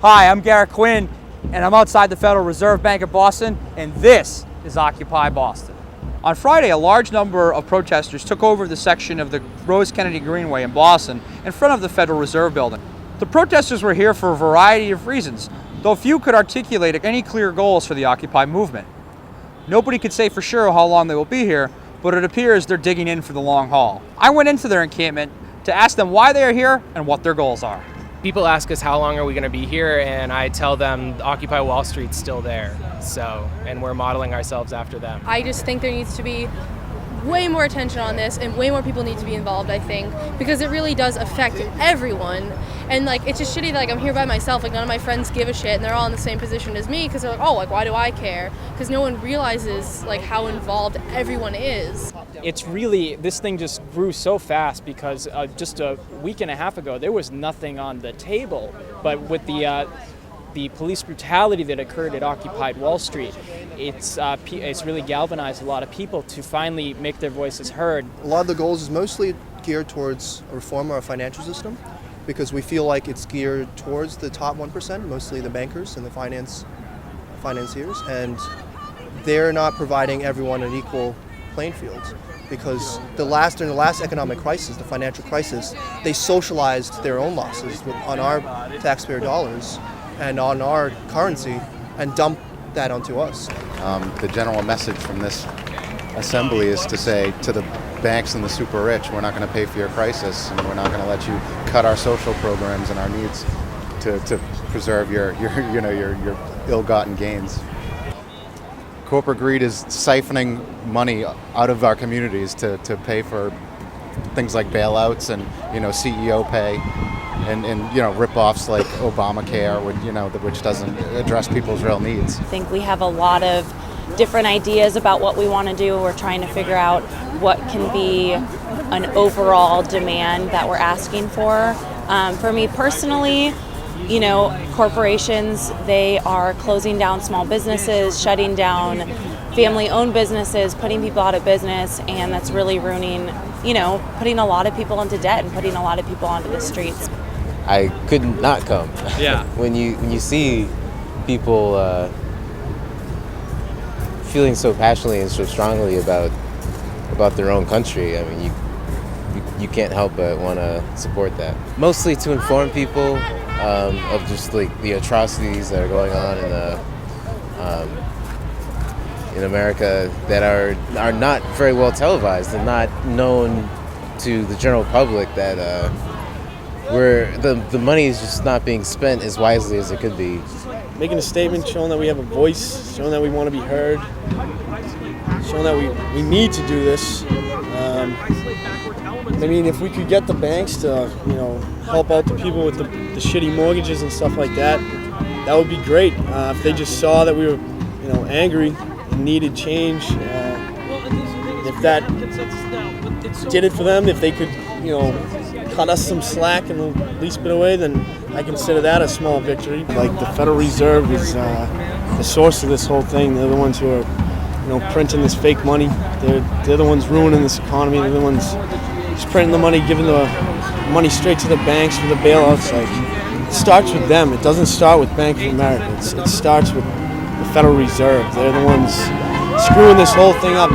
Hi, I'm Garrett Quinn, and I'm outside the Federal Reserve Bank of Boston, and this is Occupy Boston. On Friday, a large number of protesters took over the section of the Rose Kennedy Greenway in Boston in front of the Federal Reserve Building. The protesters were here for a variety of reasons, though few could articulate any clear goals for the Occupy movement. Nobody could say for sure how long they will be here, but it appears they're digging in for the long haul. I went into their encampment to ask them why they are here and what their goals are. People ask us how long are we going to be here, and I tell them Occupy Wall Street's still there. And we're modeling ourselves after them. I just think there needs to be way more attention on this, and way more people need to be involved, I think, because it really does affect everyone. And it's just shitty that I'm here by myself, none of my friends give a shit, and they're all in the same position as me, because they're why do I care? Because no one realizes how involved everyone is. It's really, this thing just grew so fast because just a week and a half ago there was nothing on the table, but with the police brutality that occurred at Occupied Wall Street, it's really galvanized a lot of people to finally make their voices heard. A lot of the goals is mostly geared towards a reform of our financial system, because we feel like it's geared towards the top 1%, mostly the bankers and the financiers, and they're not providing everyone an equal playing field. Because during the last economic crisis, the financial crisis, they socialized their own losses on our taxpayer dollars and on our currency and dumped that onto us. The general message from this assembly is to say to the banks and the super rich, we're not going to pay for your crisis, and we're not going to let you cut our social programs and our needs to preserve your ill-gotten gains. Corporate greed is siphoning money out of our communities to pay for things like bailouts and CEO pay and rip-offs like Obamacare, which doesn't address people's real needs. I think we have a lot of different ideas about what we want to do. We're trying to figure out what can be an overall demand that we're asking for. For me personally, corporations, they are closing down small businesses, shutting down family-owned businesses, putting people out of business, and that's really ruining, putting a lot of people into debt and putting a lot of people onto the streets. I could not come. Yeah. When you see people feeling so passionately and so strongly about their own country, I mean, you can't help but want to support that. Mostly to inform people of just the atrocities that are going on in America that are not very well televised and not known to the general public, that where the money is just not being spent as wisely as it could be. Making a statement, showing that we have a voice, showing that we want to be heard, showing that we need to do this. If we could get the banks to, help out the people with the shitty mortgages and stuff like that, that would be great. If they just saw that we were, angry and needed change, if that did it for them, if they could, cut us some slack in the least bit of way, then I consider that a small victory. The Federal Reserve is the source of this whole thing. They're the ones who are, printing this fake money. They're the ones ruining this economy. They're the ones just printing the money, giving the money straight to the banks for the bailouts. It starts with them. It doesn't start with Bank of America. It starts with the Federal Reserve. They're the ones screwing this whole thing up.